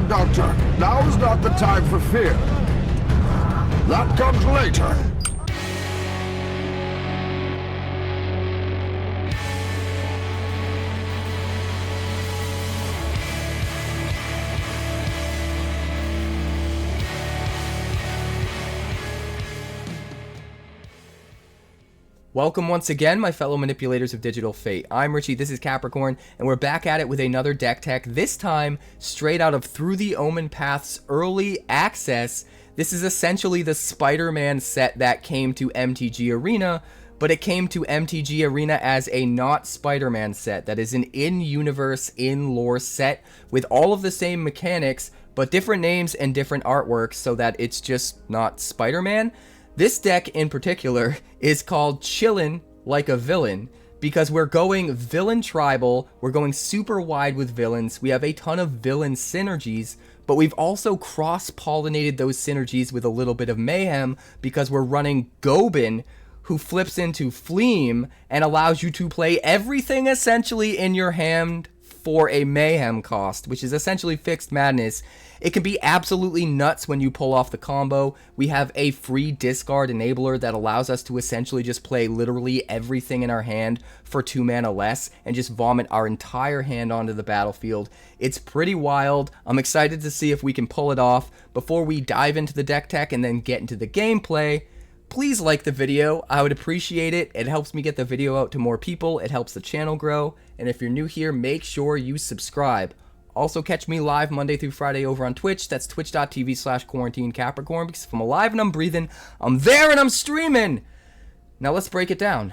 Doctor. Now is not the time for fear. That comes later. Welcome once again, my fellow manipulators of digital fate. I'm Richie, this is Capricorn, and we're back at it with another deck tech, this time straight out of Through the Omen Path's early access. This is essentially the Spider-Man set that came to MTG Arena, but it came to MTG Arena as a not Spider-Man set. That is an in-universe, in-lore set with all of the same mechanics, but different names and different artworks so that it's just not Spider-Man. This deck in particular is called Chillin' Like a Villain because we're going villain tribal, we're going super wide with villains, we have a ton of villain synergies, but we've also cross-pollinated those synergies with a little bit of mayhem because we're running Gobin, who flips into Fleam and allows you to play everything essentially in your hand for a mayhem cost, which is essentially fixed madness. It can be absolutely nuts when you pull off the combo. We have a free discard enabler that allows us to essentially just play literally everything in our hand for 2 mana less and just vomit our entire hand onto the battlefield. It's pretty wild. I'm excited to see if we can pull it off. Before we dive into the deck tech and then get into the gameplay, please like the video. I would appreciate it. It helps me get the video out to more people. It helps the channel grow. And if you're new here, make sure you subscribe. Also, catch me live Monday through Friday over on Twitch. That's twitch.tv/QuarantineCapricorn, because if I'm alive and I'm breathing, I'm there and I'm streaming. Now let's break it down.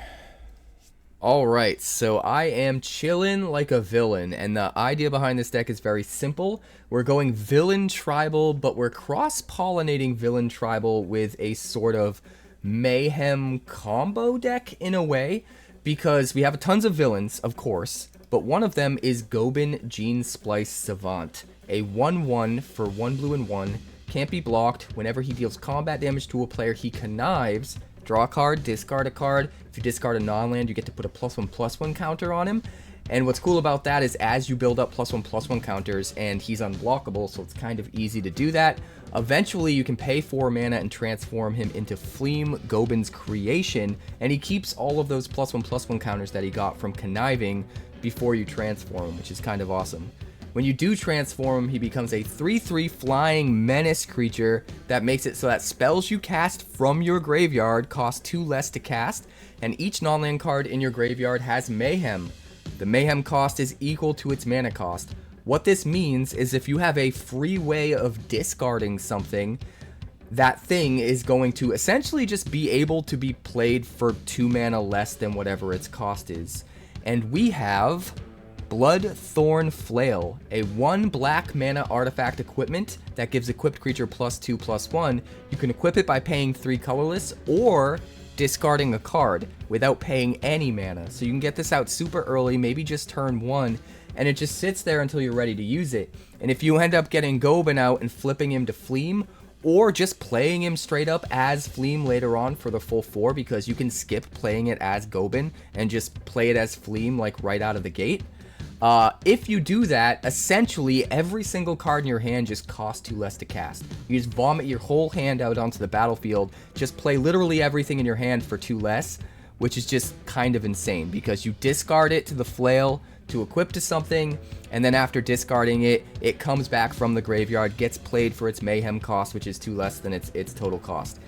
Alright, so I am chillin' like a villain, and the idea behind this deck is very simple. We're going villain tribal, but we're cross-pollinating villain tribal with a sort of mayhem combo deck in a way, because we have tons of villains, of course, but one of them is Gobin Gene Splice Savant, a 1/1 for 1 blue and 1, can't be blocked. Whenever he deals combat damage to a player, he connives, draw a card, discard a card. If you discard a non-land, you get to put a +1/+1 counter on him. And what's cool about that is as you build up +1/+1 counters, and he's unblockable, so it's kind of easy to do that, eventually you can pay 4 mana and transform him into Fleam, Gobin's creation, and he keeps all of those +1/+1 counters that he got from conniving before you transform him, which is kind of awesome. When you do transform him, he becomes a 3/3 flying menace creature that makes it so that spells you cast from your graveyard cost 2 less to cast, and each non-land card in your graveyard has mayhem. The mayhem cost is equal to its mana cost. What this means is if you have a free way of discarding something, that thing is going to essentially just be able to be played for 2 mana less than whatever its cost is. And we have Bloodthorn Flail, a 1 black mana artifact equipment that gives equipped creature +2/+1. You can equip it by paying 3 colorless or discarding a card without paying any mana. So you can get this out super early, maybe just turn 1, and it just sits there until you're ready to use it. And if you end up getting Gobin out and flipping him to Fleam, or just playing him straight up as Fleam later on for the full 4, because you can skip playing it as Gobin and just play it as Fleam like right out of the gate. If you do that, essentially every single card in your hand just costs 2 less to cast. You just vomit your whole hand out onto the battlefield, just play literally everything in your hand for 2 less, which is just kind of insane because you discard it to the flail to equip to something, and then after discarding it, it comes back from the graveyard, gets played for its mayhem cost, which is 2 less than its total cost.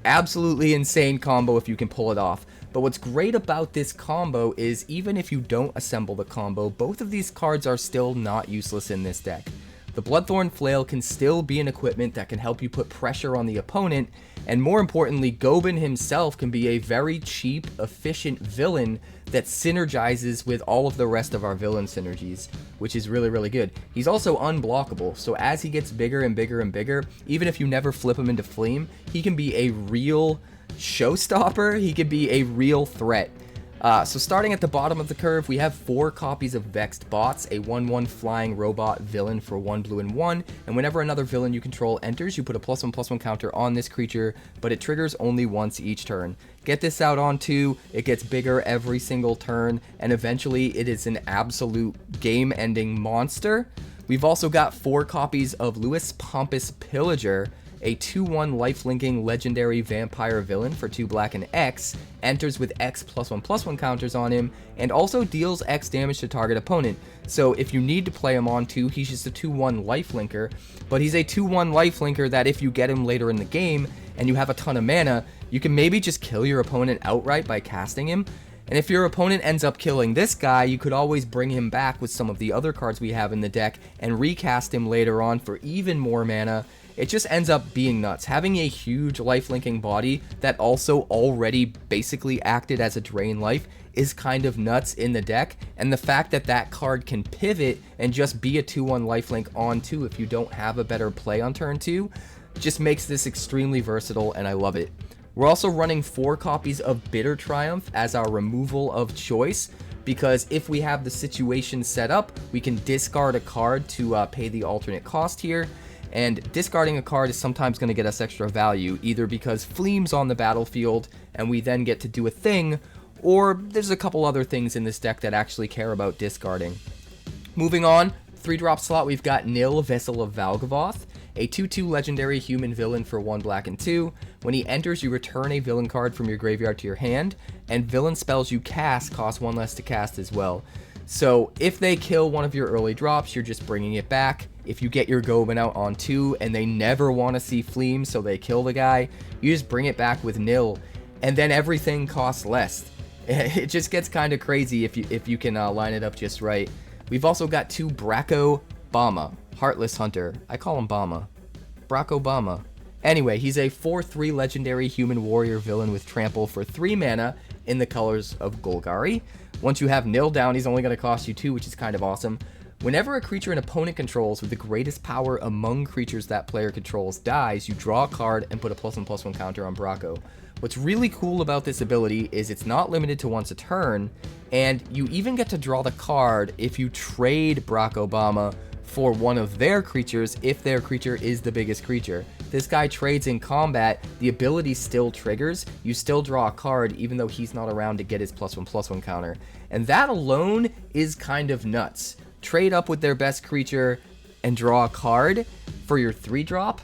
Absolutely insane combo if you can pull it off. But what's great about this combo is even if you don't assemble the combo, both of these cards are still not useless in this deck. The Bloodthorn Flail can still be an equipment that can help you put pressure on the opponent, and more importantly, Gobin himself can be a very cheap, efficient villain that synergizes with all of the rest of our villain synergies, which is really, really good. He's also unblockable, so as he gets bigger and bigger and bigger, even if you never flip him into Fleam, he can be a real showstopper, he could be a real threat. So starting at the bottom of the curve, we have 4 copies of Vexed Bots, a 1/1 flying robot villain for 1 blue and 1, and whenever another villain you control enters, you put a +1/+1 counter on this creature, but it triggers only once each turn. Get this out on 2, it gets bigger every single turn, and eventually it is an absolute game-ending monster. We've also got 4 copies of Louis Pompous Pillager, a 2/1 life-linking legendary vampire villain for 2 black and X, enters with X +1/+1 counters on him, and also deals X damage to target opponent. So if you need to play him on 2, he's just a 2/1 lifelinker, but he's a 2/1 lifelinker that if you get him later in the game and you have a ton of mana, you can maybe just kill your opponent outright by casting him. And if your opponent ends up killing this guy, you could always bring him back with some of the other cards we have in the deck and recast him later on for even more mana. It just ends up being nuts. Having a huge life-linking body that also already basically acted as a drain life is kind of nuts in the deck, and the fact that that card can pivot and just be a 2/1 lifelink on 2 if you don't have a better play on turn 2 just makes this extremely versatile, and I love it. We're also running 4 copies of Bitter Triumph as our removal of choice, because if we have the situation set up, we can discard a card to pay the alternate cost here. And discarding a card is sometimes going to get us extra value, either because Fleam's on the battlefield and we then get to do a thing, or there's a couple other things in this deck that actually care about discarding. Moving on, 3-drop slot, we've got Nil, Vessel of Valgavoth, a 2/2 legendary human villain for 1 black and 2. When he enters, you return a villain card from your graveyard to your hand, and villain spells you cast cost 1 less to cast as well. So if they kill one of your early drops, you're just bringing it back. If you get your Goblin out on 2 and they never want to see Fleam, so they kill the guy, you just bring it back with Nil, and then everything costs less. It just gets kind of crazy if you can line it up just right. We've also got 2 Bracco Bama, Heartless Hunter. I call him Bama. Bracco Bama. Anyway, he's a 4/3 legendary human warrior villain with trample for 3 mana in the colors of Golgari. Once you have Nil down, he's only going to cost you 2, which is kind of awesome. Whenever a creature an opponent controls with the greatest power among creatures that player controls dies, you draw a card and put a +1/+1 counter on Bracco. What's really cool about this ability is it's not limited to once a turn, and you even get to draw the card if you trade Bracco Bama for one of their creatures if their creature is the biggest creature. This guy trades in combat, the ability still triggers, you still draw a card even though he's not around to get his +1/+1 counter. And that alone is kind of nuts. Trade up with their best creature and draw a card for your 3-drop,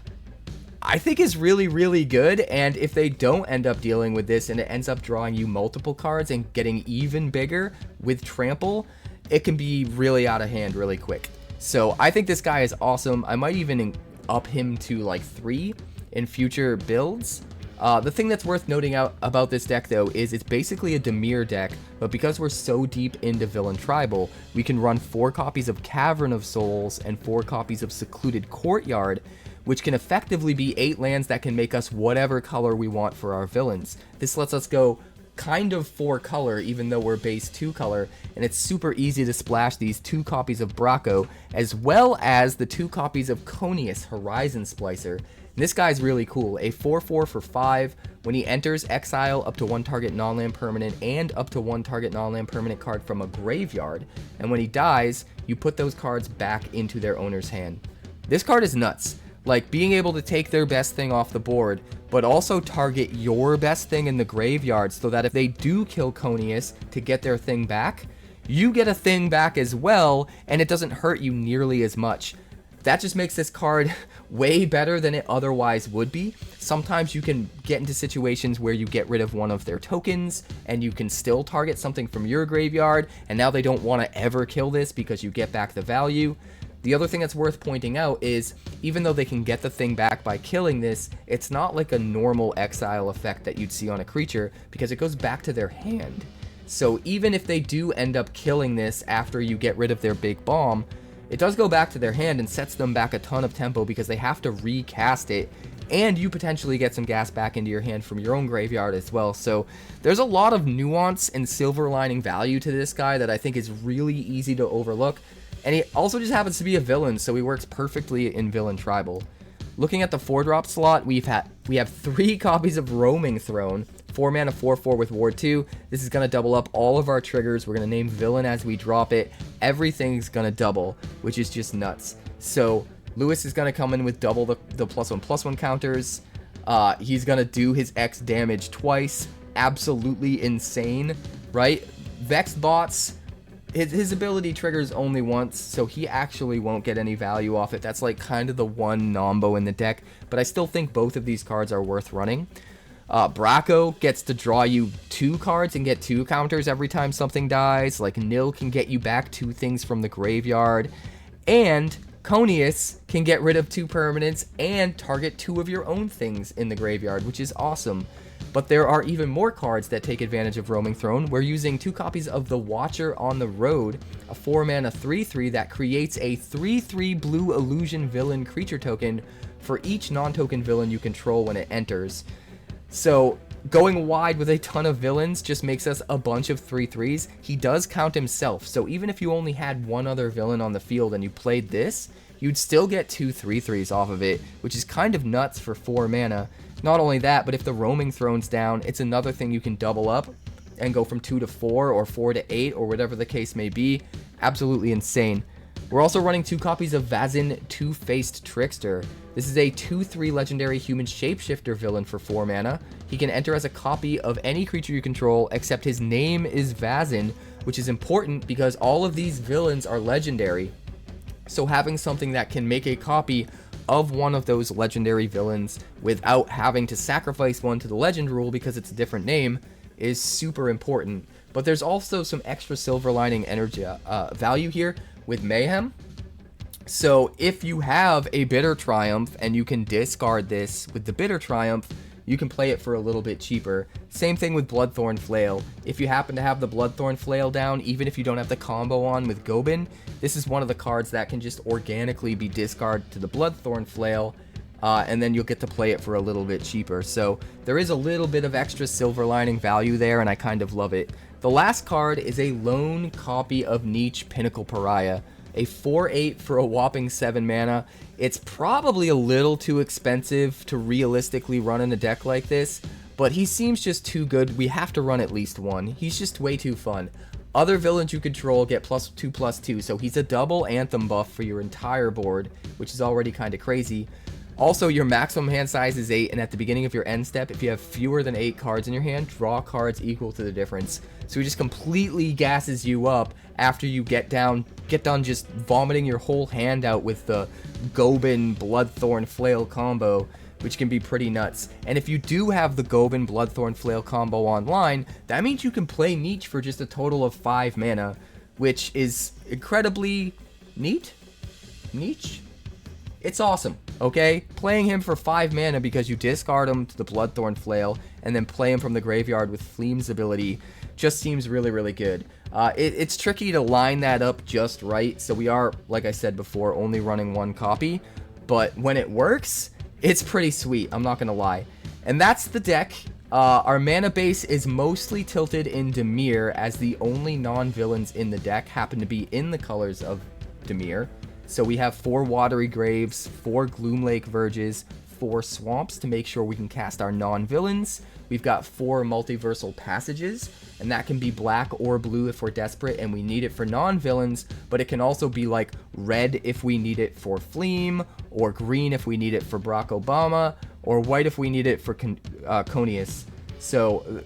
I think is really, really good. And if they don't end up dealing with this and it ends up drawing you multiple cards and getting even bigger with trample, it can be really out of hand really quick. So I think this guy is awesome. I might even up him to like 3 in future builds. The thing that's worth noting out about this deck though is it's basically a Dimir deck, but because we're so deep into Villain Tribal, we can run 4 copies of Cavern of Souls and 4 copies of Secluded Courtyard, which can effectively be 8 lands that can make us whatever color we want for our villains. This lets us go kind of 4 color even though we're base 2 color, and it's super easy to splash these 2 copies of Bracco as well as the 2 copies of Conius, Horizon Splicer. And this guy's really cool, a 4/4 for 5. When he enters, exile up to 1 target non-land permanent and up to 1 target non-land permanent card from a graveyard, and when he dies, you put those cards back into their owner's hand. This card is nuts. Like, being able to take their best thing off the board, but also target your best thing in the graveyard so that if they do kill Conius to get their thing back, you get a thing back as well, and it doesn't hurt you nearly as much. That just makes this card way better than it otherwise would be. Sometimes you can get into situations where you get rid of one of their tokens, and you can still target something from your graveyard, and now they don't want to ever kill this because you get back the value. The other thing that's worth pointing out is, even though they can get the thing back by killing this, it's not like a normal exile effect that you'd see on a creature, because it goes back to their hand. So even if they do end up killing this after you get rid of their big bomb, it does go back to their hand and sets them back a ton of tempo because they have to recast it, and you potentially get some gas back into your hand from your own graveyard as well. So there's a lot of nuance and silver lining value to this guy that I think is really easy to overlook. And he also just happens to be a villain, so he works perfectly in Villain Tribal. Looking at the 4-drop slot, we have 3 copies of Roaming Throne, 4 mana 4/4 with Ward 2. This is going to double up all of our triggers. We're going to name Villain as we drop it. Everything's going to double, which is just nuts. So Lewis is going to come in with double the +1/+1 counters. He's going to do his X damage twice. Absolutely insane, right? Vexed bots his ability triggers only once, so he actually won't get any value off it. That's like kind of the one nombo in the deck, but I still think both of these cards are worth running. Braco gets to draw you 2 cards and get 2 counters every time something dies. Like Nil can get you back 2 things from the graveyard, and Conius can get rid of 2 permanents and target 2 of your own things in the graveyard, which is awesome. But there are even more cards that take advantage of Roaming Throne. We're using 2 copies of the Watcher on the Road, a 4-mana 3/3 that creates a 3/3 blue illusion villain creature token for each non-token villain you control when it enters. So going wide with a ton of villains just makes us a bunch of 3/3s. He does count himself, so even if you only had 1 other villain on the field and you played this, you'd still get 2 3/3s off of it, which is kind of nuts for 4 mana. Not only that, but if the Roaming Throne's down, it's another thing you can double up and go from 2 to 4 or 4 to 8 or whatever the case may be. Absolutely insane. We're also running 2 copies of Vazin, Two-Faced Trickster. This is a 2/3 legendary human shapeshifter villain for 4 mana. He can enter as a copy of any creature you control, except his name is Vazin, which is important because all of these villains are legendary. So having something that can make a copy of one of those legendary villains without having to sacrifice one to the legend rule because it's a different name is super important. But there's also some extra silver lining energy value here with Mayhem. So if you have a Bitter Triumph and you can discard this with the Bitter Triumph, you can play it for a little bit cheaper. Same thing with Bloodthorn Flail. If you happen to have the Bloodthorn Flail down, even if you don't have the combo on with Gobin, this is one of the cards that can just organically be discarded to the Bloodthorn Flail, and then you'll get to play it for a little bit cheaper. So there is a little bit of extra silver lining value there, and I kind of love it. The last card is a lone copy of Niche Pinnacle Pariah, a 4/8 for a whopping 7 mana. It's probably a little too expensive to realistically run in a deck like this, but he seems just too good. We have to run at least one. He's just way too fun. Other villains you control get +2/+2, so he's a double Anthem buff for your entire board, which is already kind of crazy. Also, your maximum hand size is 8, and at the beginning of your end step, if you have fewer than 8 cards in your hand, draw cards equal to the difference. So he just completely gasses you up after you get done just vomiting your whole hand out with the Gobin Bloodthorn Flail combo, which can be pretty nuts. And if you do have the Gobin Bloodthorn Flail combo online, that means you can play Niche for just a total of 5 mana, which is incredibly neat. Niche? It's awesome, okay? Playing him for 5 mana because you discard him to the Bloodthorn Flail and then play him from the graveyard with Fleem's ability just seems really, really good. It's tricky to line that up just right, so we are, like I said before, only running 1 copy, but when it works, it's pretty sweet, I'm not gonna lie. And that's the deck. Our mana base is mostly tilted in Dimir, as the only non-villains in the deck happen to be in the colors of Dimir. So we have 4 Watery Graves, 4 Gloomlake Verges, 4 Swamps to make sure we can cast our non-villains. We've got 4 Multiversal Passages, and that can be black or blue if we're desperate and we need it for non-villains, but it can also be like red if we need it for Fleem, or green if we need it for Barack Obama, or white if we need it for Conius. So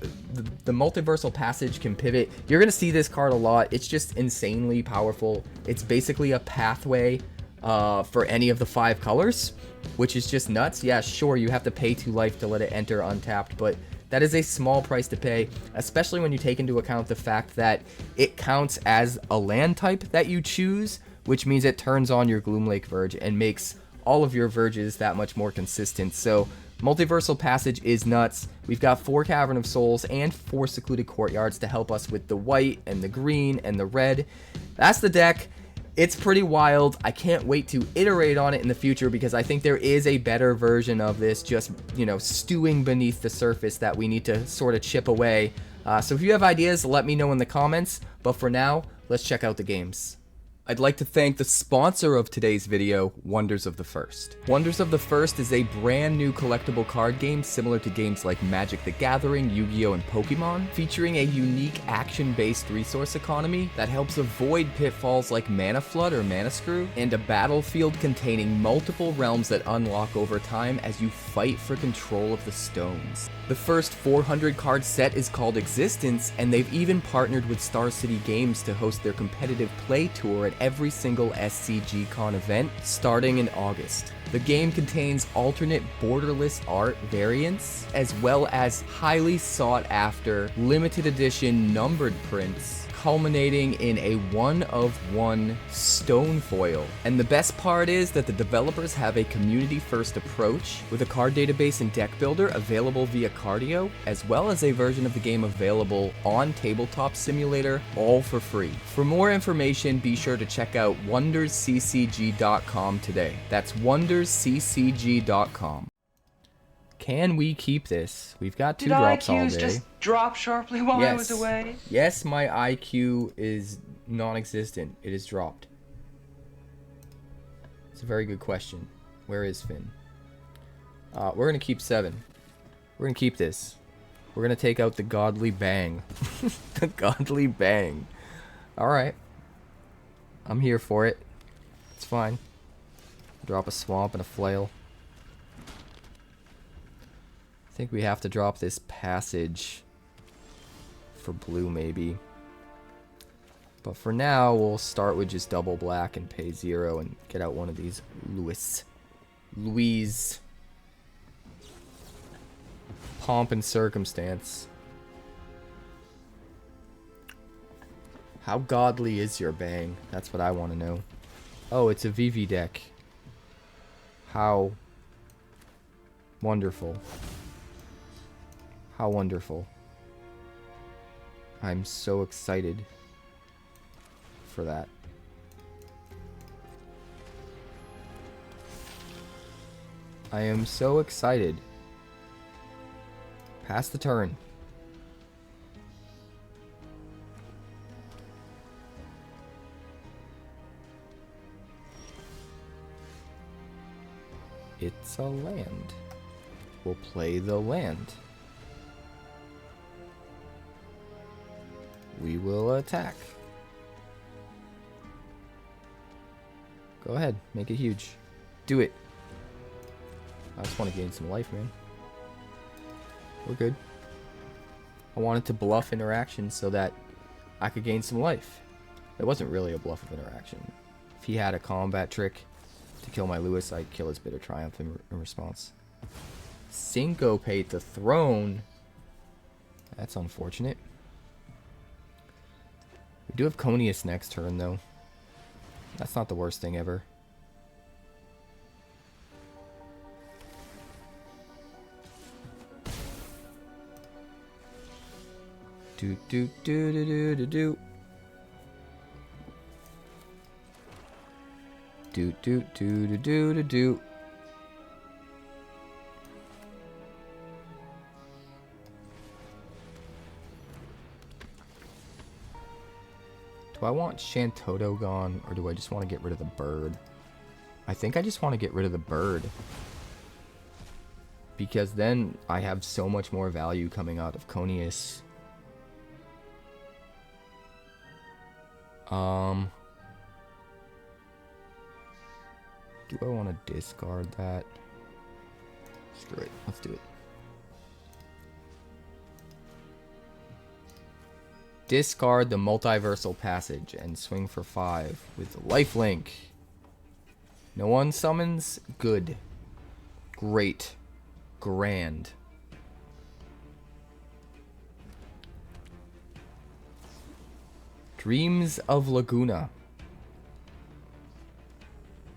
the Multiversal Passage can pivot. You're going to see this card a lot. It's just insanely powerful. It's basically a pathway for any of the 5 colors, which is just nuts. Yeah, sure, you have to pay 2 life to let it enter untapped, but that is a small price to pay, especially when you take into account the fact that it counts as a land type that you choose, which means it turns on your Gloomlake Verge and makes all of your Verges that much more consistent. So Multiversal Passage is nuts. We've got 4 Cavern of Souls and 4 Secluded Courtyards to help us with the white and the green and the red. That's the deck. It's pretty wild. I can't wait to iterate on it in the future because I think there is a better version of this just, stewing beneath the surface that we need to sort of chip away. So if you have ideas, let me know in the comments. But for now, let's check out the games. I'd like to thank the sponsor of today's video, Wonders of the First. Wonders of the First is a brand new collectible card game similar to games like Magic the Gathering, Yu-Gi-Oh! And Pokemon, featuring a unique action-based resource economy that helps avoid pitfalls like Mana Flood or Mana Screw, and a battlefield containing multiple realms that unlock over time as you fight for control of the stones. The first 400 card set is called Existence, and they've even partnered with Star City Games to host their competitive play tour at every single SCG-Con event starting in August. The game contains alternate borderless art variants, as well as highly sought after limited edition numbered prints, culminating in a one-of-one stone foil. And the best part is that the developers have a community-first approach, with a card database and deck builder available via Cardio, as well as a version of the game available on Tabletop Simulator, all for free. For more information, be sure to check out wondersccg.com today. That's wondersccg.com. Can we keep this? We've got 2 drops all day. Did IQs just drop sharply while I was away? Yes, my IQ is non-existent. It is dropped. It's a very good question. Where is Finn? We're going to keep 7. We're going to keep this. We're going to take out the Godly Bang. The Godly Bang. Alright. I'm here for it. It's fine. Drop a Swamp and a Flail. I think we have to drop this Passage for blue, maybe. But for now, we'll start with just double black and pay 0 and get out one of these Louise. Pomp and Circumstance. How godly is your Bang? That's what I want to know. Oh, it's a VV deck. How wonderful. How wonderful. I'm so excited for that. I am so excited. Pass the turn. It's a land. We'll play the land. We will attack. Go ahead, make it huge. Do it. I just want to gain some life, man. We're good. I wanted to bluff interaction so that I could gain some life. It wasn't really a bluff of interaction. If he had a combat trick to kill my Lewis, I'd kill his Bitter Triumph in response. Syncopate the throne. That's unfortunate. We do have Conius next turn, though. That's not the worst thing ever. Do do do do do do do. Do do do do do do do. Do I want Shantoto gone, or do I just want to get rid of the bird? I think I just want to get rid of the bird. Because then I have so much more value coming out of Conius. Do I want to discard that? Screw it. Let's do it. Discard the Multiversal Passage and swing for 5 with Lifelink. No one summons? Good. Great. Grand. Dreams of Laguna.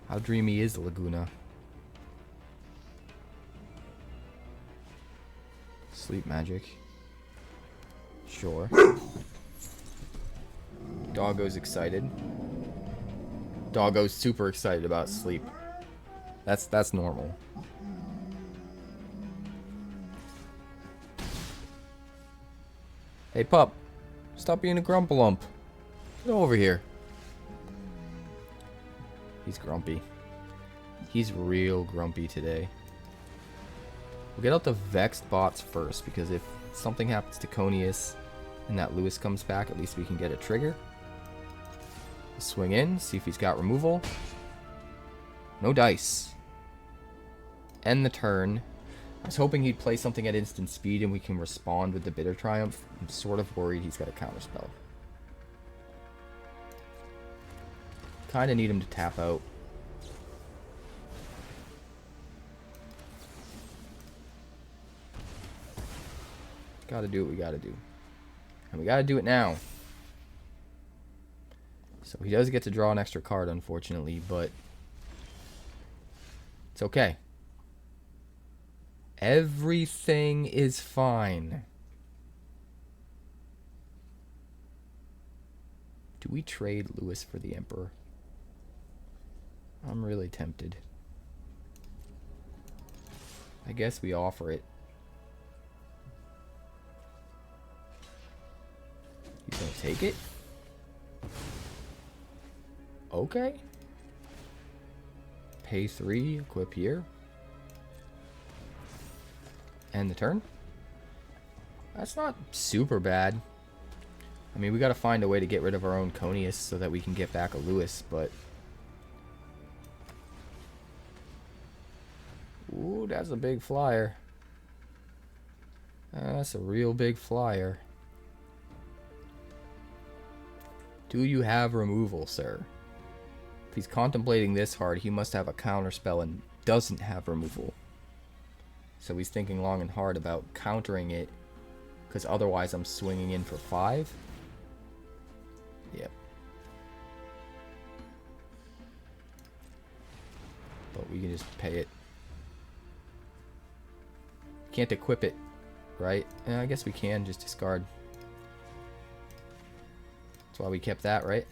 How dreamy is Laguna? Sleep magic. Sure. Doggo's excited. Doggo's super excited about sleep. That's normal. Hey pup, stop being a grumpalump. Get over here. He's grumpy. He's real grumpy today. We'll get out the Vexed bots first, because if something happens to Conius and that Lewis comes back, at least we can get a trigger. Swing in, see if he's got removal. No dice. End the turn. I was hoping he'd play something at instant speed and we can respond with the Bitter Triumph. I'm sort of worried he's got a counterspell. Kind of need him to tap out. Gotta do what we gotta do. And we gotta do it now. So he does get to draw an extra card, unfortunately, but it's okay. Everything is fine. Do we trade Lewis for the Emperor? I'm really tempted. I guess we offer it. He's gonna take it? Okay. Pay 3, equip here. End the turn. That's not super bad. I mean, we gotta find a way to get rid of our own Conius so that we can get back a Lewis, but... Ooh, that's a big flyer. That's a real big flyer. Do you have removal, sir? If he's contemplating this hard, he must have a counterspell and doesn't have removal. So he's thinking long and hard about countering it, because otherwise I'm swinging in for 5. Yep. But we can just pay it. Can't equip it, right? I guess we can just discard. That's why we kept that, right?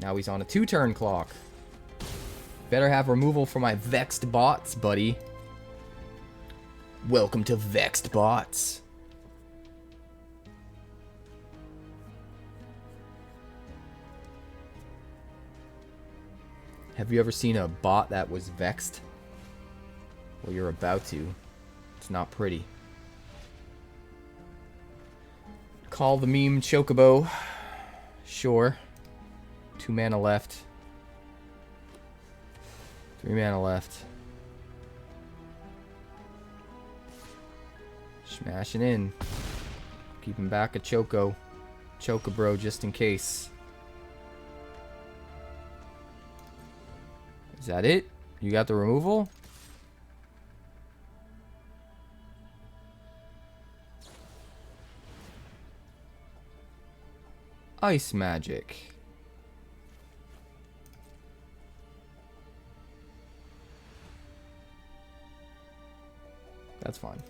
Now he's on a 2-turn clock. Better have removal for my Vexed bots, buddy. Welcome to Vexed bots. Have you ever seen a bot that was vexed? Well, you're about to. It's not pretty. Call the meme Chocobo. Sure. 2 mana left. 3 mana left. Smashing in. Keeping back a Chocobro just in case. Is that it? You got the removal? Ice magic. That's fine.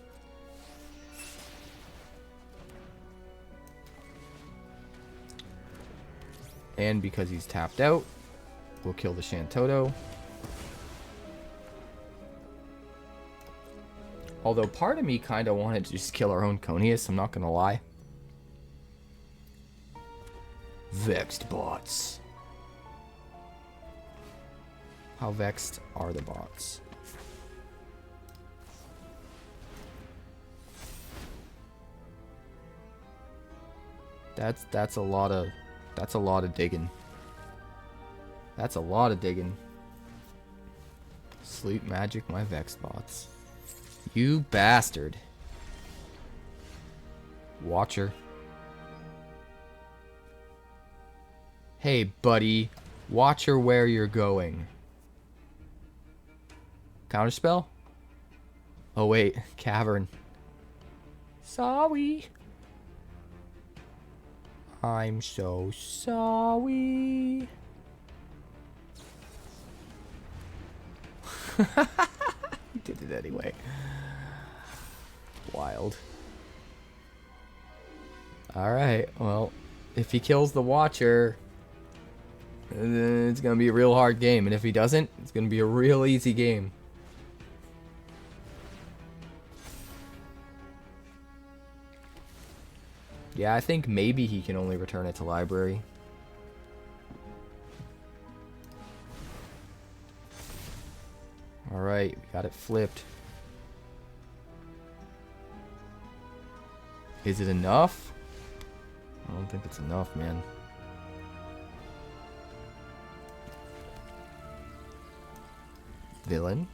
And because he's tapped out, we'll kill the Shantoto. Although part of me kind of wanted to just kill our own Conius, I'm not going to lie. Vexed bots. How vexed are the bots? That's a lot of digging. That's a lot of digging. Sleep magic my Vexed bots. You bastard. Watcher. Hey, buddy. Watcher where you're going. Counterspell? Oh, wait. Cavern. Sorry. I'm so sorry. He did it anyway. Wild. Alright, well, if he kills the Watcher, it's going to be a real hard game. And if he doesn't, it's going to be a real easy game. Yeah, I think maybe he can only return it to library. Alright, we got it flipped. Is it enough? I don't think it's enough, man. Villain.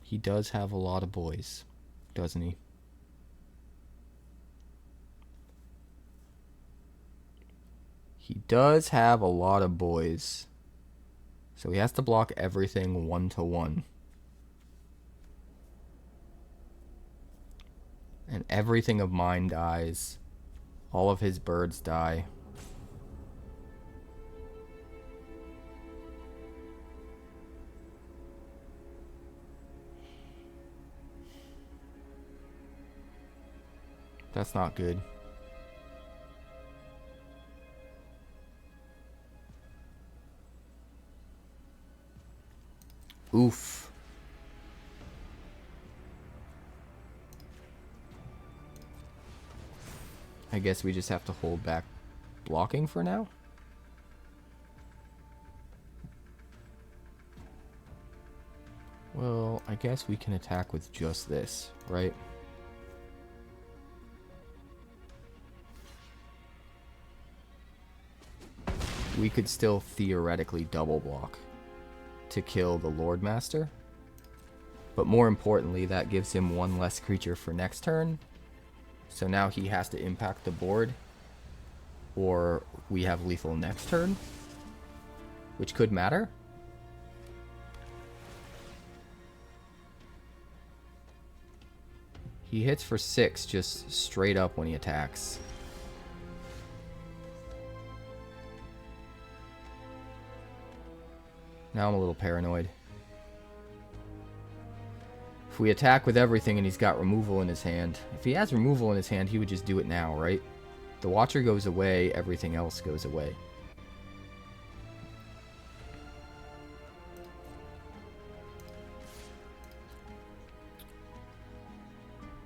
He does have a lot of boys, doesn't he? He does have a lot of boys. So he has to block everything 1-to-1. And everything of mine dies. All of his birds die. That's not good. Oof. I guess we just have to hold back blocking for now. Well, I guess we can attack with just this, right? We could still theoretically double block to kill the Lord Master. But more importantly, that gives him one less creature for next turn. So now he has to impact the board. Or we have lethal next turn. Which could matter. He hits for 6 just straight up when he attacks. Now I'm a little paranoid. If we attack with everything and he's got removal in his hand. If he has removal in his hand, he would just do it now, right? The Watcher goes away, everything else goes away.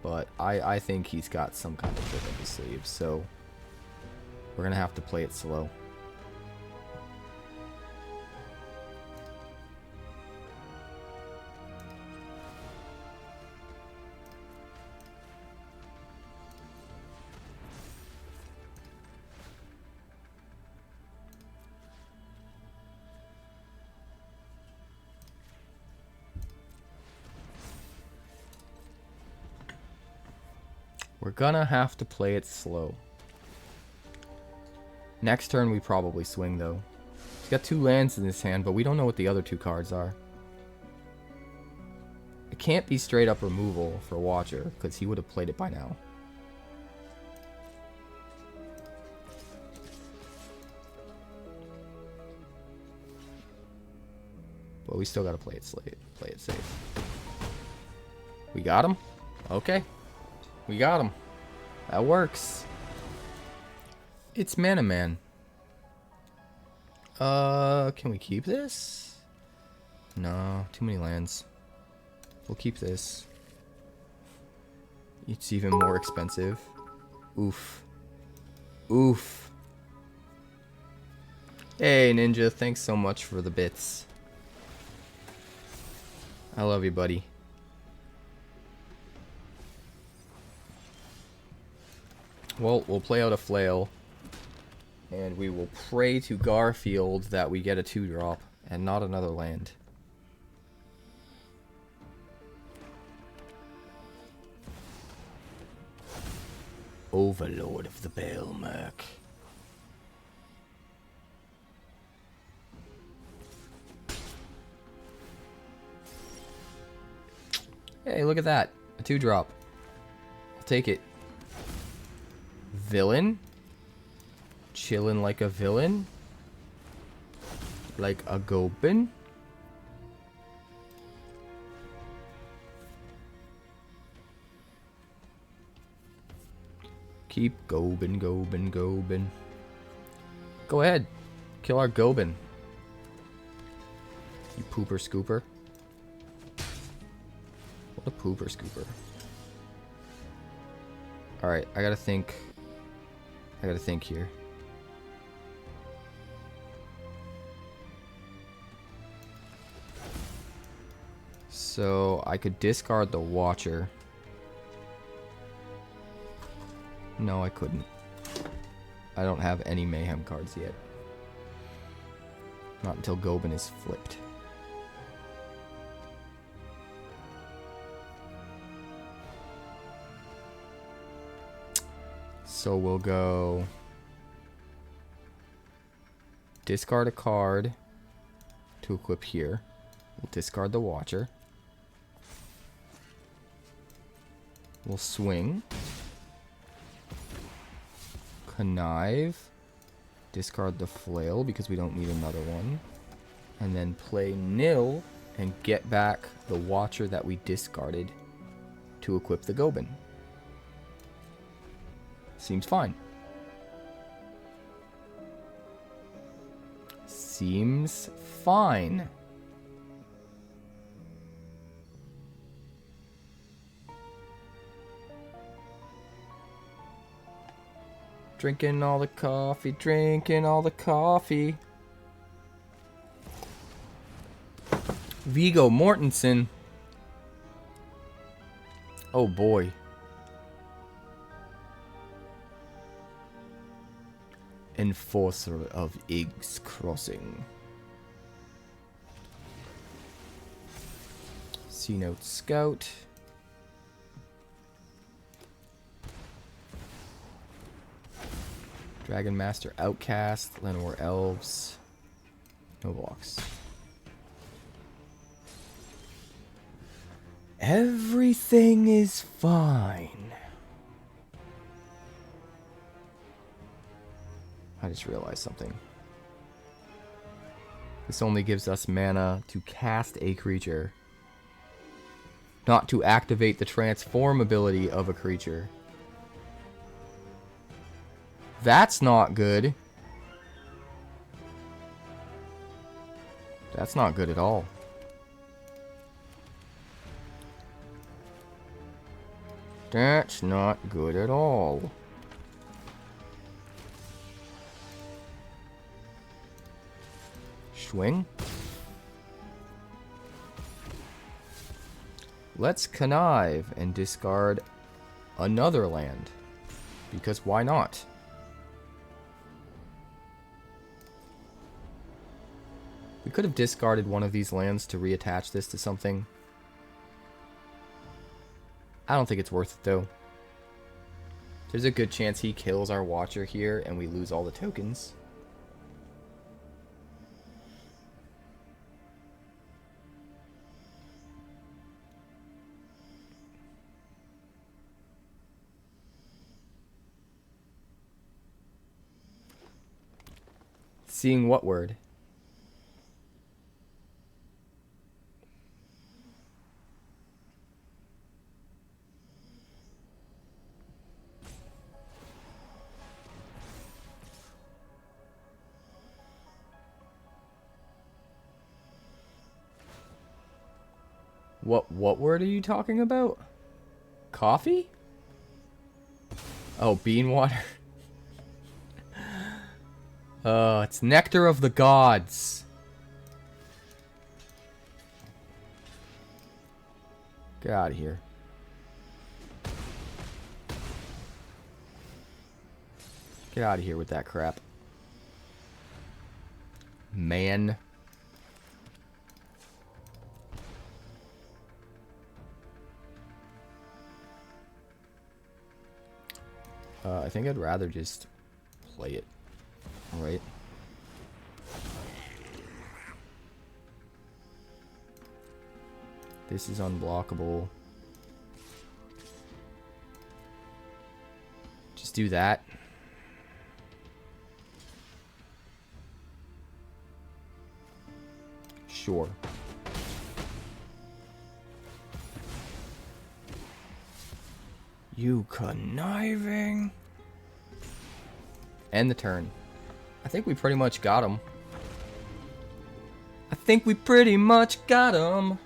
But I think he's got some kind of trick up his sleeve, so we're going to have to play it slow. We're gonna have to play it slow. Next turn we probably swing though. He's got 2 lands in his hand, but we don't know what the other 2 cards are. It can't be straight up removal for Watcher, because he would have played it by now. But we still gotta play it safe. We got him? Okay. We got him. That works. It's Mana Man. Can we keep this? No, too many lands. We'll keep this. It's even more expensive. Oof. Oof. Hey, Ninja, thanks so much for the bits. I love you, buddy. Well, we'll play out a flail, and we will pray to Garfield that we get a 2-drop, and not another land. Overlord of the 𝐵𝑒𝑒𝑐𝑗. Hey, look at that. A 2-drop. I'll take it. Villain? Chilling like a villain? Like a goblin? Keep gobin, gobin, gobin. Go ahead. Kill our gobin. You pooper scooper. What a pooper scooper. Alright, I gotta think here. So I could discard the Watcher. No, I couldn't. I don't have any Mayhem cards yet. Not until Gobin is flipped. So we'll go discard a card to equip here. We'll discard the Watcher. We'll swing. Connive. Discard the Flail because we don't need another one. And then play nil and get back the Watcher that we discarded to equip the Gobin. Seems fine. Seems fine. Drinking all the coffee, drinking all the coffee. Viggo Mortensen. Oh boy. Enforcer of Iggs Crossing. C-Note Scout. Dragon Master Outcast. Llanowar Elves. No blocks. Everything is fine. I just realized something. This only gives us mana to cast a creature, not to activate the transform ability of a creature. That's not good. That's not good at all. That's not good at all. Swing. Let's connive and discard another land. Because why not? We could have discarded one of these lands to reattach this to something. I don't think it's worth it though. There's a good chance he kills our Watcher here and we lose all the tokens. Seeing what word? What word are you talking about? Coffee? Oh, bean water. It's Nectar of the Gods. Get out of here. Get out of here with that crap. Man. I think I'd rather just play it. Alright. This is unblockable. Just do that. Sure. You conniving. End the turn. I think we pretty much got him. I think we pretty much got him.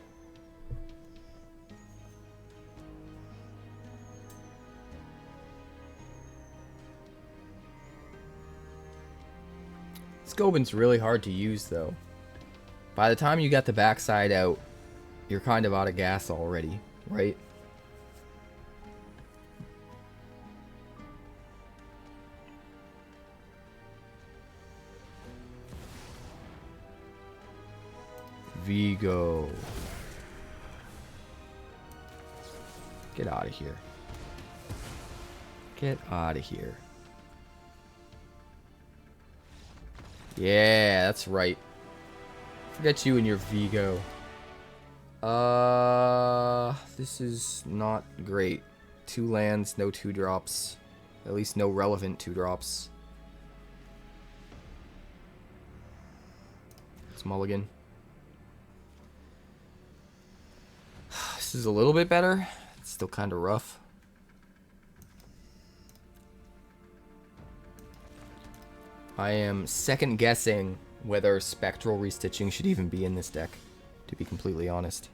Scobin's really hard to use, though. By the time you got the backside out, you're kind of out of gas already, right? Vigo. Get out of here. Get out of here. Yeah, that's right. Forget you and your Vigo. This is not great. 2 lands, no 2-drops. At least no relevant 2-drops. It's mulligan. This is a little bit better. It's still kind of rough. I am second guessing whether Spectral Restitching should even be in this deck, to be completely honest.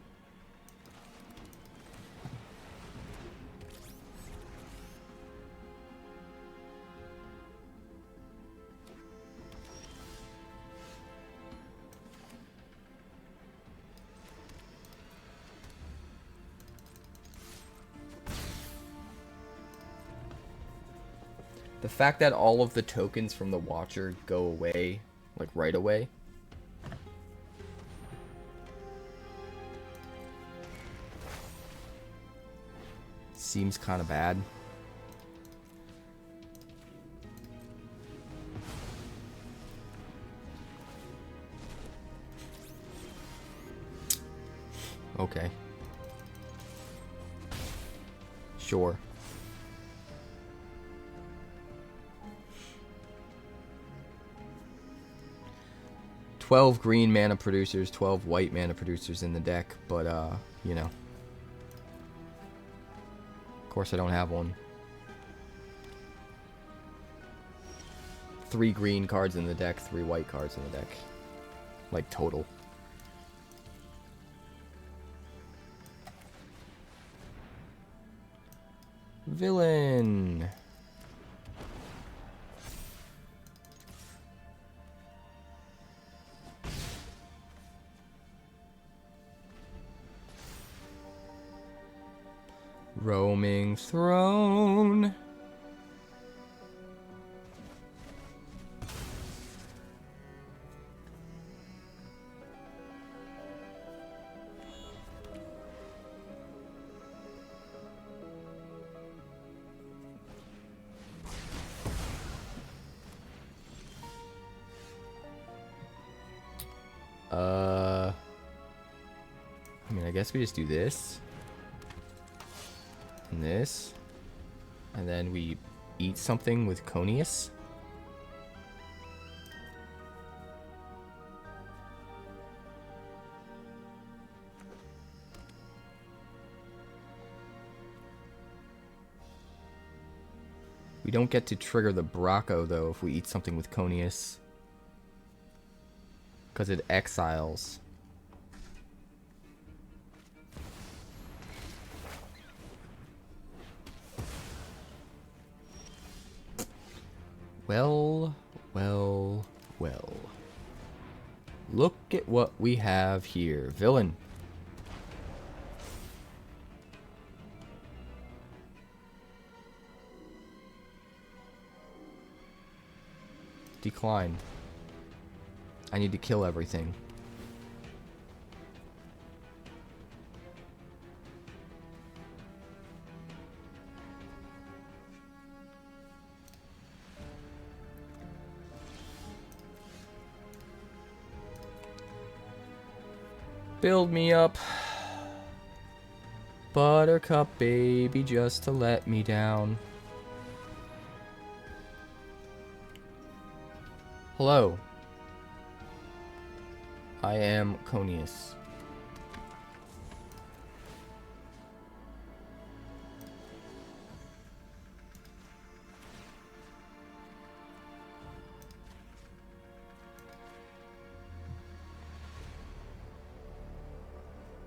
The fact that all of the tokens from the Watcher go away, like right away. Seems kind of bad. Okay. Sure. 12 green mana producers, 12 white mana producers in the deck, but, you know. Of course I don't have one. 3 green cards in the deck, 3 white cards in the deck. Like, total. Villain. Roaming Throne. I mean, I guess we just do this. And this. And then we eat something with Conius. We don't get to trigger the Braco, though, if we eat something with Conius. Because it exiles. Well, well, well. Look at what we have here. Villain. Decline. I need to kill everything. Build me up, Buttercup baby, just to let me down. Hello. I am Conius.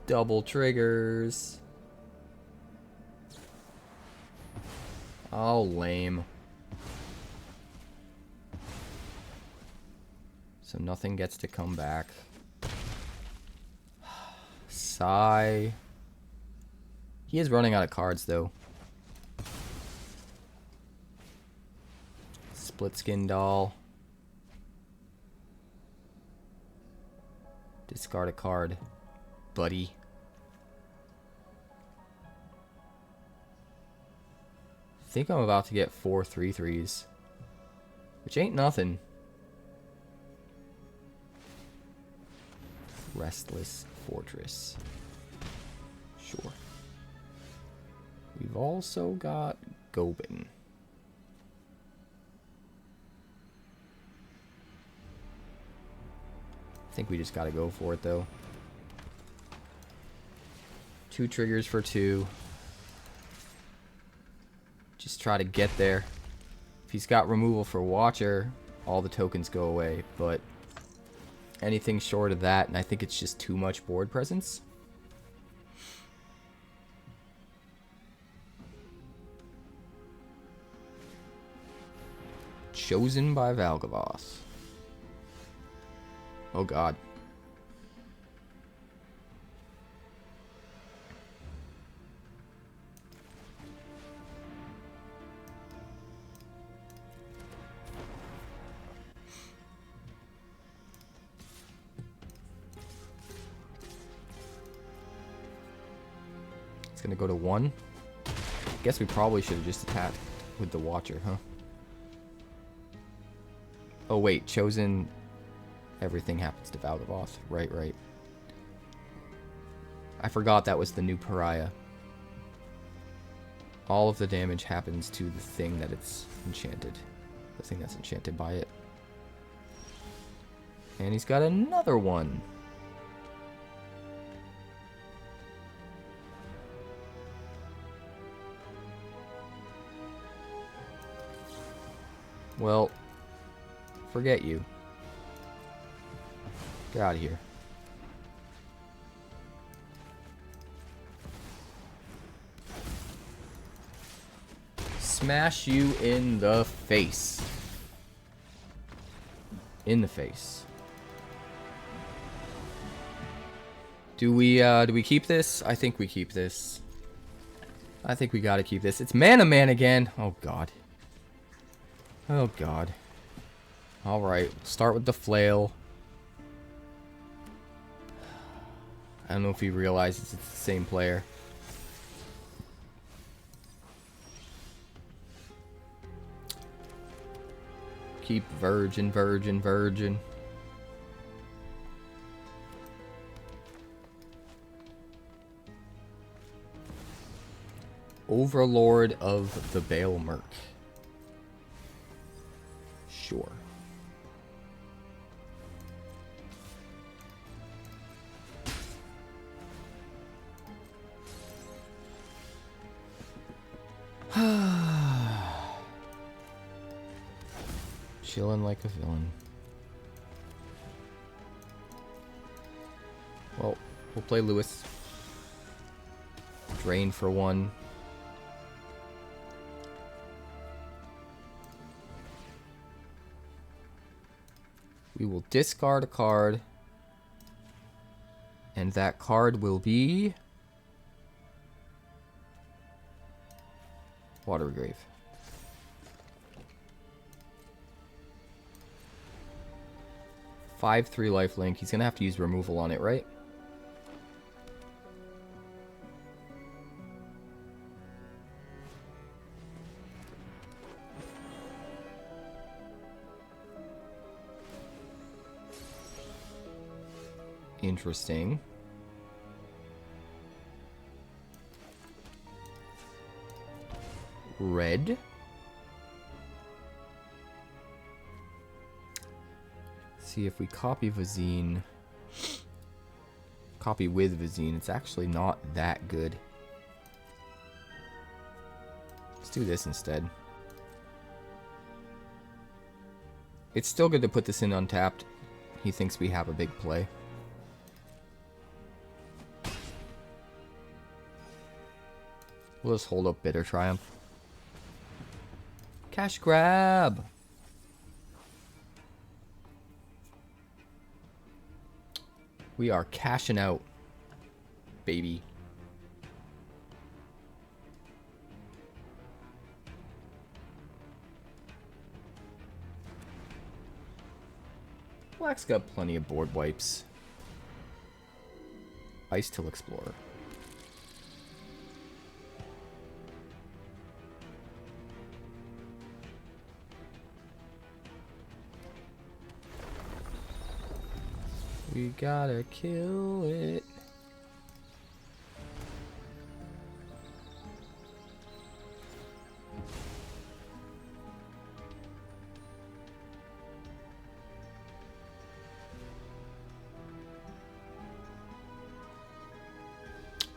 Double triggers. Oh, lame. So nothing gets to come back. Sigh. He is running out of cards, though. Split skin doll. Discard a card, buddy. I think I'm about to get 4 3/3s, which ain't nothing. Restless Fortress. Sure. We've also got Gobin. I think we just gotta go for it, though. 2 triggers for 2. Just try to get there. If he's got removal for Watcher, all the tokens go away, but anything short of that, and I think it's just too much board presence. Chosen by Valgavoth. Oh god. It's gonna go to 1. Guess we probably should have just attacked with the Watcher, huh? Oh wait, chosen. Everything happens to Valgavoth. Right, right. I forgot that was the new pariah. All of the damage happens to the thing that it's enchanted. The thing that's enchanted by it. And he's got another one. Well, forget you. Get out of here. Smash you in the face. In the face. Do we keep this? I think we keep this. I think we gotta keep this. It's Mana Man again. Oh god. Oh god. Alright, start with the flail. I don't know if he realizes it's the same player. Keep virgin, virgin, virgin. Overlord of the 𝐵𝑒𝑐𝑝. Sure. Chilling like a villain. Well, we'll play Lewis. Drain for 1. We will discard a card. And that card will be Watergrave. Five 3 lifelink. He's gonna have to use removal on it, right? Interesting. Red. See if we copy Vazine. Copy with Vazine. It's actually not that good. Let's do this instead. It's still good to put this in untapped. He thinks we have a big play. We'll just hold up Bitter Triumph. Cash grab. We are cashing out, baby. Black's got plenty of board wipes. Ice Till Explorer. We gotta kill it.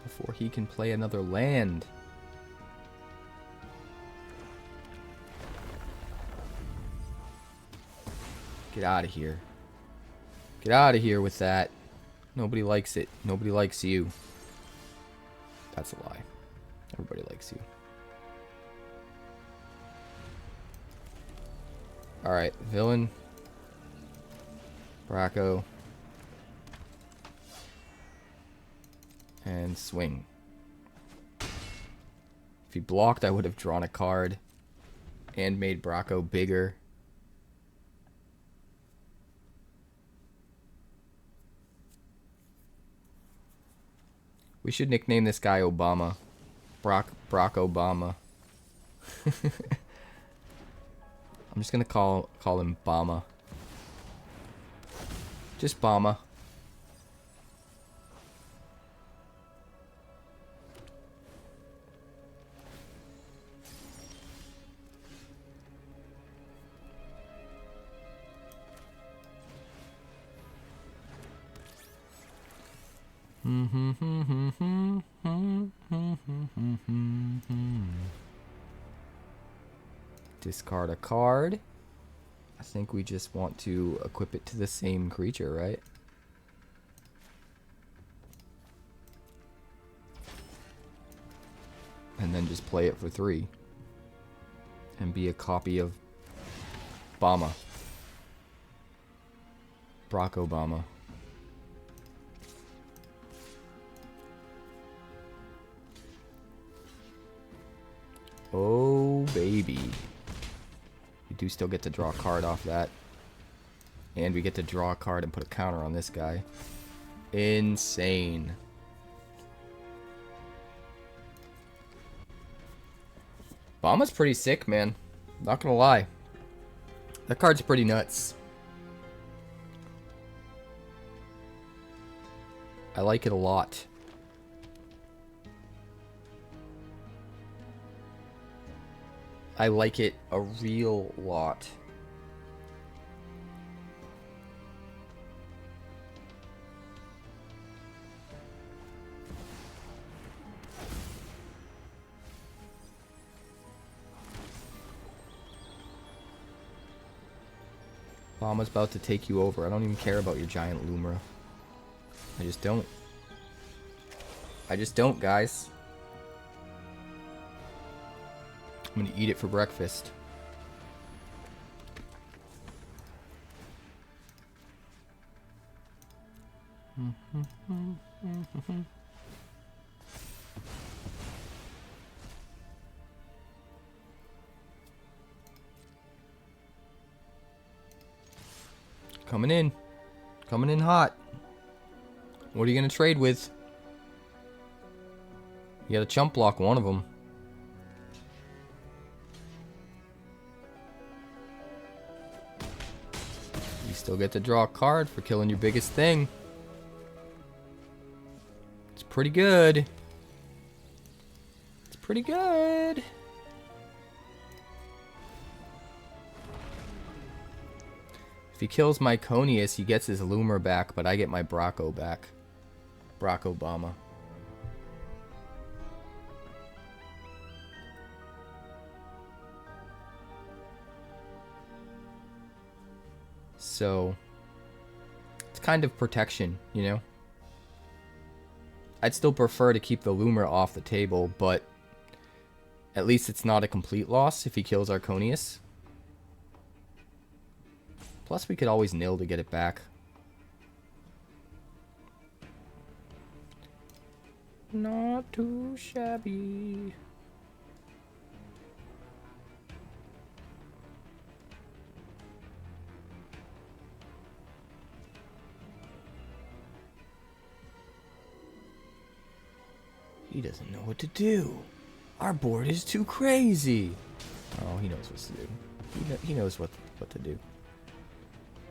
Before he can play another land. Get out of here. Get out of here with that. Nobody likes it. Nobody likes you. That's a lie. Everybody likes you. Alright, villain. Braco. And swing. If he blocked, I would have drawn a card and made Braco bigger. We should nickname this guy Obama. Brock Obama. I'm just gonna call him Bama. Just Bama. Discard a card. I think we just want to equip it to the same creature, right? And then just play it for 3. And be a copy of Obama. Barack Obama. Oh, baby. We do still get to draw a card off that. And we get to draw a card and put a counter on this guy. Insane. Obama's pretty sick, man. Not gonna lie. That card's pretty nuts. I like it a lot. I like it a real lot. Obama's about to take you over. I don't even care about your giant Lumra. I just don't. I just don't, guys. I'm gonna eat it for breakfast. Coming in. Coming in hot. What are you gonna trade with? You gotta chump block one of them. You still get to draw a card for killing your biggest thing. It's pretty good. It's pretty good. If he kills my Conius, he gets his Loomer back, but I get my Braco back. Barack Obama. So, it's kind of protection, you know? I'd still prefer to keep the Loomer off the table, but At least it's not a complete loss if he kills Arconius. Plus we could always nil to get it back. Not too shabby. He doesn't know what to do. Our board is too crazy. Oh, he knows what to do. He knows what to do.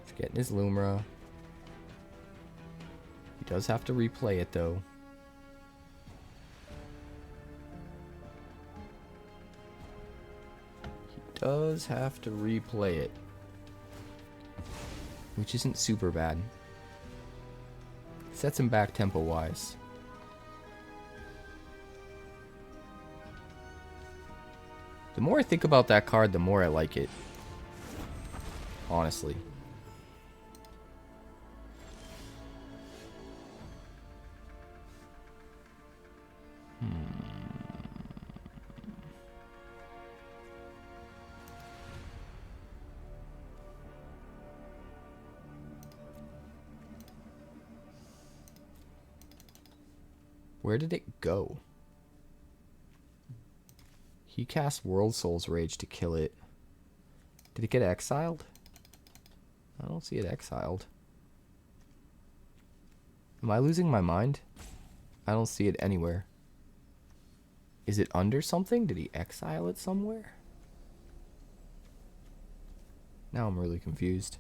He's getting his Lumra. He does have to replay it, though. He does have to replay it. Which isn't super bad. Sets him back tempo-wise. The more I think about that card, the more I like it. Honestly. Where did it go? He cast World Soul's Rage to kill it. Did it get exiled? I don't see it exiled. Am I losing my mind? I don't see it anywhere. Is it under something? Did he exile it somewhere? Now I'm really confused.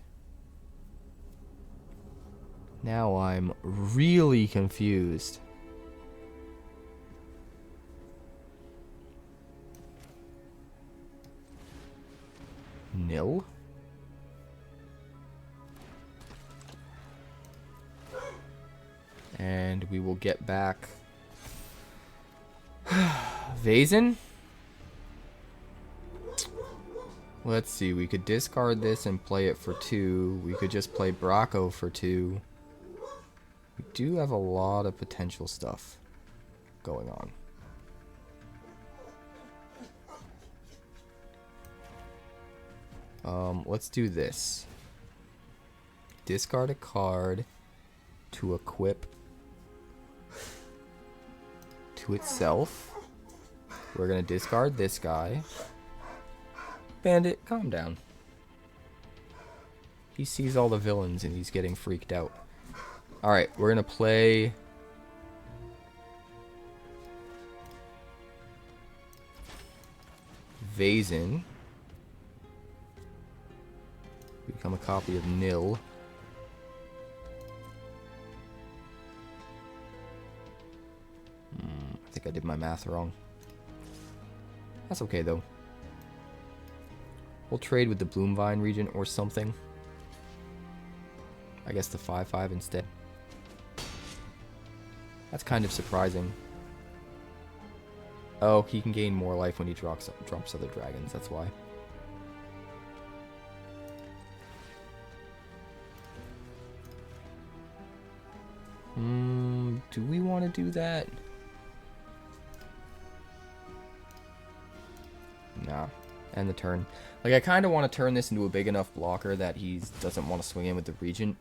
Now I'm really confused. Nil? And we will get back Vazen? Let's see, we could discard this and play it for 2. We could just play Braco for 2. We do have a lot of potential stuff going on. Let's do this. Discard a card to equip to itself. We're gonna discard this guy. Bandit, calm down. He sees all the villains and he's getting freaked out. Alright, we're gonna play Vazen. Become a copy of Nil. I think I did my math wrong. That's okay though. We'll trade with the Bloomvine region or something. I guess the 5/5 instead. That's kind of surprising. Oh, he can gain more life when he drops other dragons, that's why. Do we want to do that? Nah. End the turn. Like, I kind of want to turn this into a big enough blocker that he doesn't want to swing in with the Regent.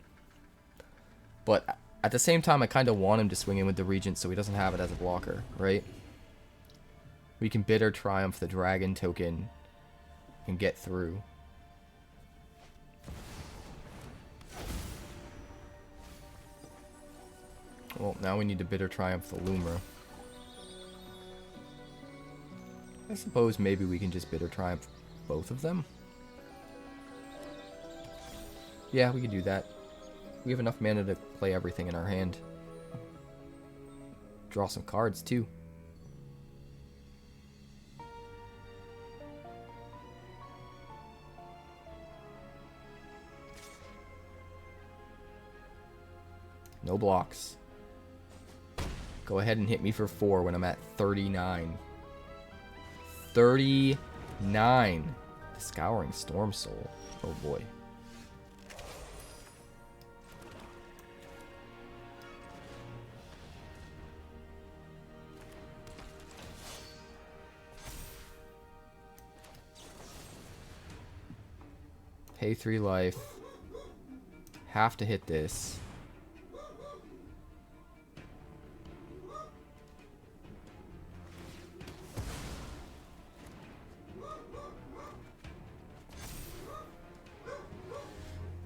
But at the same time, I kind of want him to swing in with the Regent so he doesn't have it as a blocker, right? We can Bitter Triumph the Dragon token and get through. Well, now we need to Bitter Triumph the Lumra. I suppose maybe we can just Bitter Triumph both of them. Yeah, we can do that. We have enough mana to play everything in our hand. Draw some cards, too. No blocks. Go ahead and hit me for 4 when I'm at 39. 39. The Scouring Storm Soul. Oh boy. Pay 3 life. Have to hit this.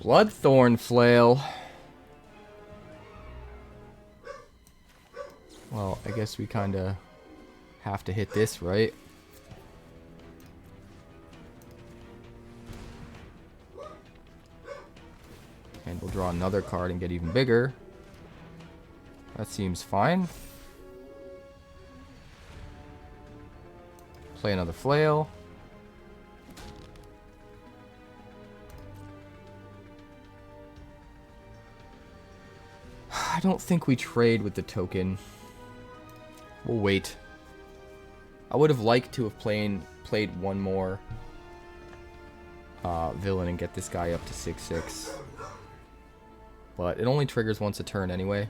Bloodthorn Flail. Well, I guess we kind of have to hit this, right? And we'll draw another card and get even bigger. That seems fine. Play another Flail. I don't think we trade with the token. We'll wait. I would have liked to have played one more villain and get this guy up to 6/6. But it only triggers once a turn anyway.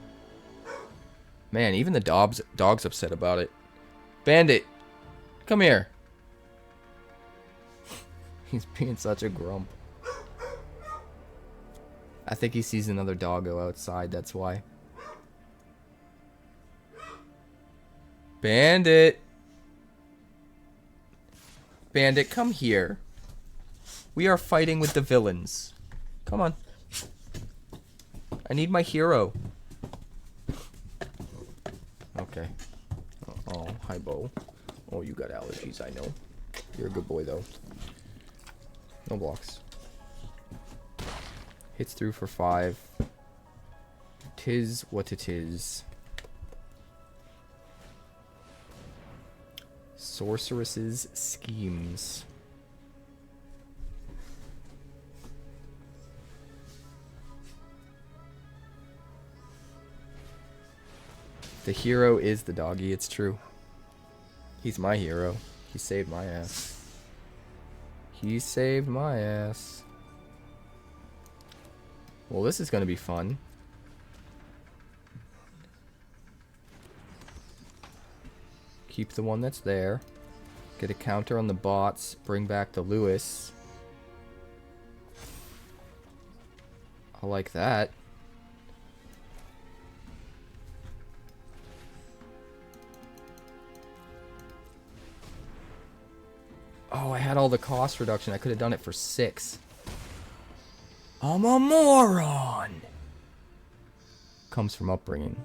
Man, even the dog's upset about it. Bandit, come here. He's being such a grump. I think he sees another doggo outside, that's why. Bandit! Bandit, come here. We are fighting with the villains. Come on. I need my hero. Okay. Oh, hi, Bo. Oh, you got allergies, I know. You're a good boy, though. No blocks. Hits through for 5. 'Tis what it is. Sorceress's schemes. The hero is the doggy, it's true. He's my hero. He saved my ass. He saved my ass. Well, this is going to be fun. Keep the one that's there. Get a counter on the bots. Bring back the Lewis. I like that. Oh, I had all the cost reduction. I could have done it for 6. I'm a moron! Comes from upbringing.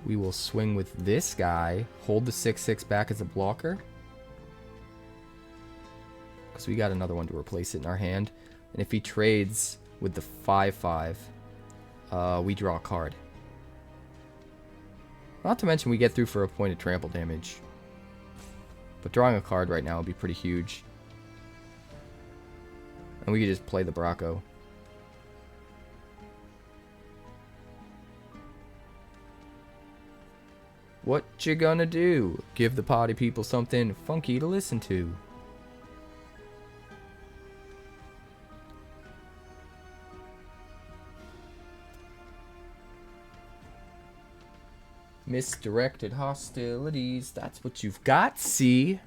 We will swing with this guy. Hold the 6/6 back as a blocker. Because we got another one to replace it in our hand. And if he trades with the 5/5, we draw a card. Not to mention we get through for a point of trample damage. But drawing a card right now would be pretty huge. And we could just play the Braco. What you gonna do? Give the party people something funky to listen to. Misdirected hostilities. That's what you've got, see?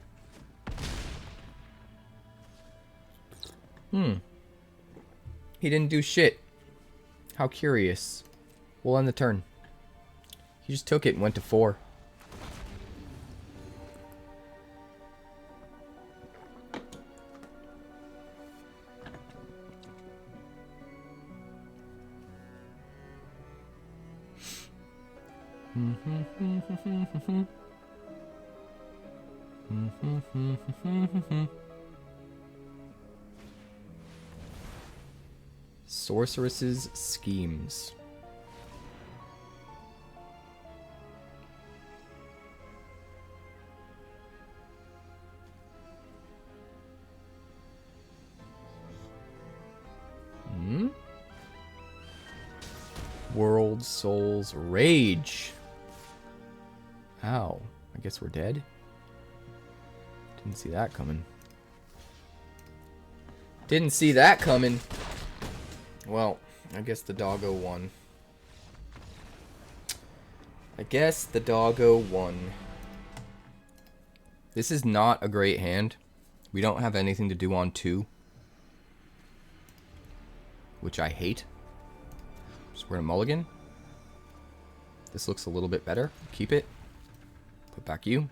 He didn't do shit. How curious. We'll end the turn. He just took it and went to 4. Sorceress's schemes. World Souls Rage. Ow. I guess we're dead. Didn't see that coming. Didn't see that coming. Well, I guess the doggo won. I guess the doggo won. This is not a great hand. We don't have anything to do on 2. Which I hate. So we're gonna mulligan. This looks a little bit better. Keep it. Put back you.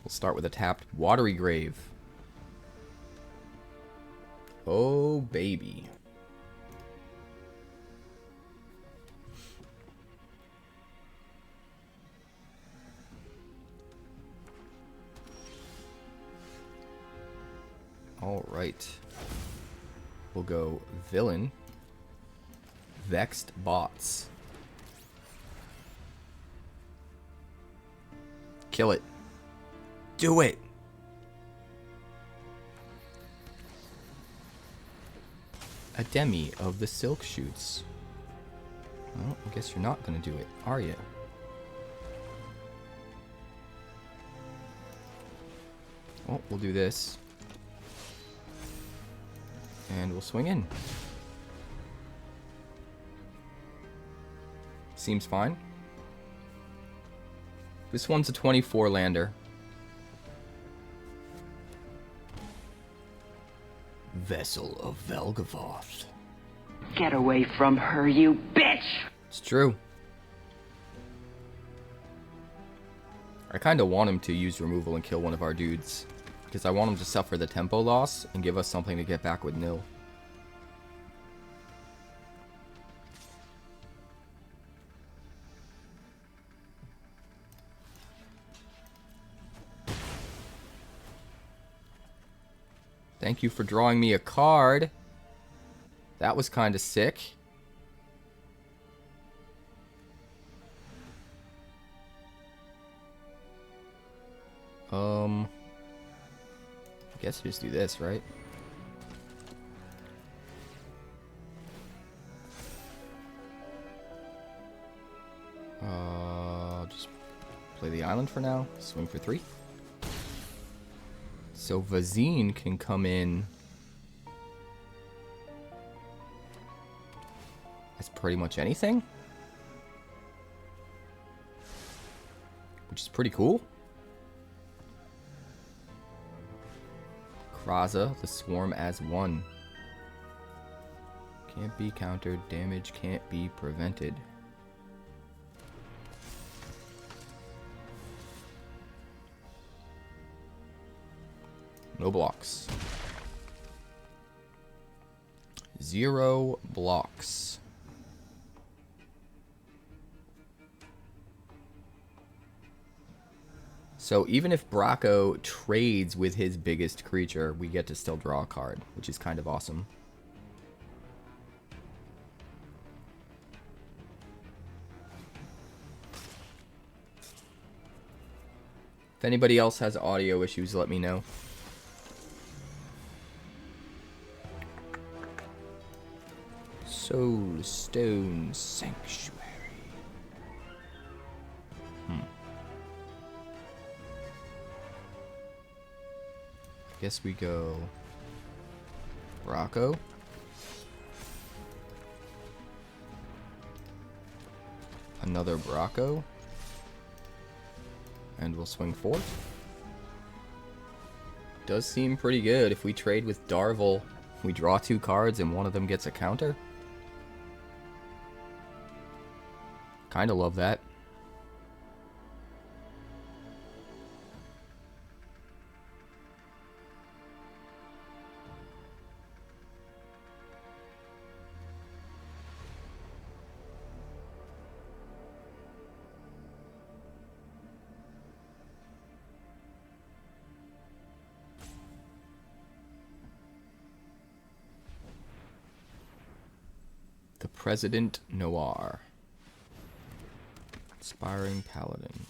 We'll start with a tapped Watery Grave. Oh, baby. All right. We'll go Villain. Vexed Bots. Kill it. Do it. A Demi of the Silk Shoots. Well, I guess you're not gonna do it, are you? Well, we'll do this. And we'll swing in. Seems fine. This one's a 24 lander. Vessel of Velgavoth. Get away from her, you bitch! It's true. I kind of want him to use removal and kill one of our dudes. Because I want him to suffer the tempo loss and give us something to get back with nil. Thank you for drawing me a card. That was kind of sick. I guess we just do this, right? Just play the island for now. Swing for 3. So Vazine can come in as pretty much anything, which is pretty cool. Kraza, the Swarm as 1. Can't be countered, damage can't be prevented. No blocks. 0 blocks. So even if Braco trades with his biggest creature, we get to still draw a card, which is kind of awesome. If anybody else has audio issues, let me know. Soulstone Sanctuary. Guess we go Braco. Another Braco. And we'll swing 4. Does seem pretty good. If we trade with Darvel, we draw 2 cards and one of them gets a counter. Kinda love that. The President Noir. Inspiring Paladin.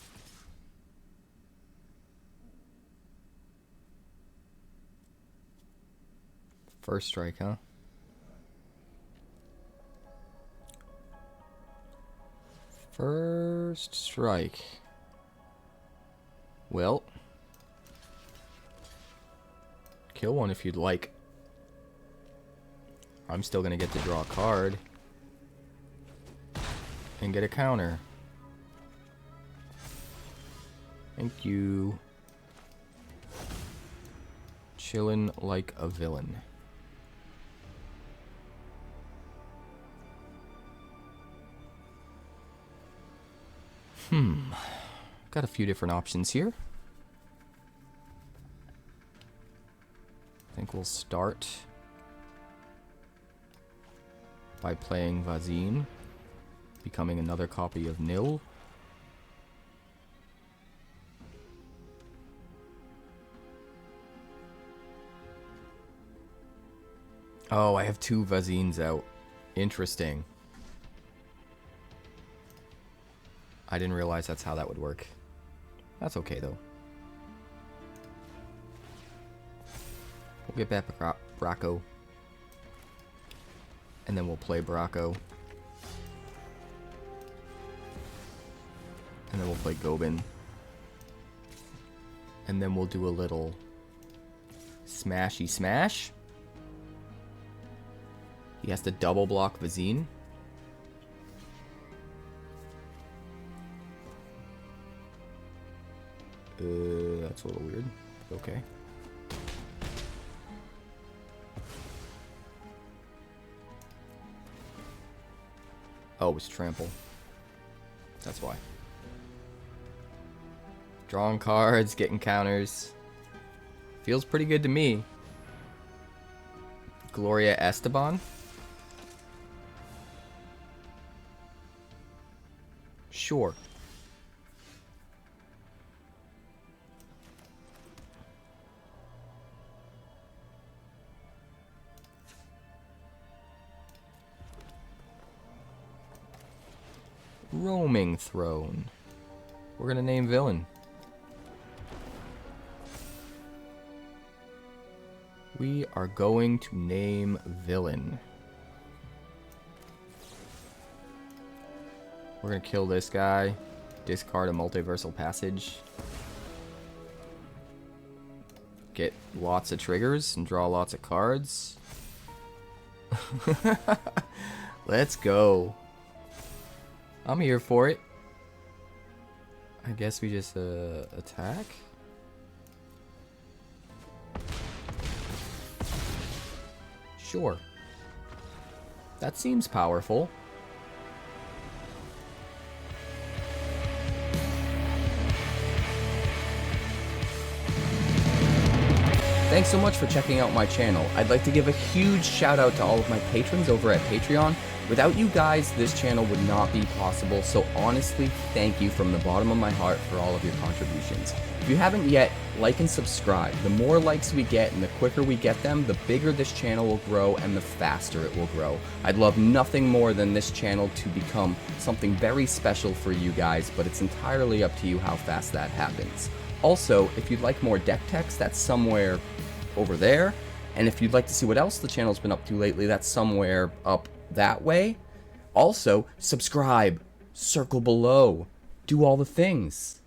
First strike, huh? First strike. Well, kill one if you'd like. I'm still gonna get to draw a card. And get a counter. Thank you. Chillin' like a villain. Got a few different options here. I think we'll start by playing Vazine, becoming another copy of Nil. Oh, I have 2 Vazines out. Interesting. I didn't realize that's how that would work. That's okay, though. We'll get back Bracco. And then we'll play Bracco. And then we'll play Gobin. And then we'll do a little smashy smash. He has to double block Vazine. That's a little weird. Okay. Oh, it's trample. That's why. Drawing cards, getting counters. Feels pretty good to me. Gloria Esteban. Sure. Roaming Throne. We're gonna name villain. We are going to name villain. We're gonna kill this guy. Discard a multiversal passage. Get lots of triggers and draw lots of cards. Let's go. I'm here for it. I guess we just attack. Sure. That seems powerful. Thanks so much for checking out my channel. I'd like to give a huge shout out to all of my patrons over at Patreon. Without you guys, this channel would not be possible, so honestly, thank you from the bottom of my heart for all of your contributions. If you haven't yet, like and subscribe. The more likes we get and the quicker we get them, the bigger this channel will grow and the faster it will grow. I'd love nothing more than this channel to become something very special for you guys, but it's entirely up to you how fast that happens. Also, if you'd like more deck text, that's somewhere over there. And if you'd like to see what else the channel's been up to lately, that's somewhere up that way. Also, subscribe, circle below, do all the things.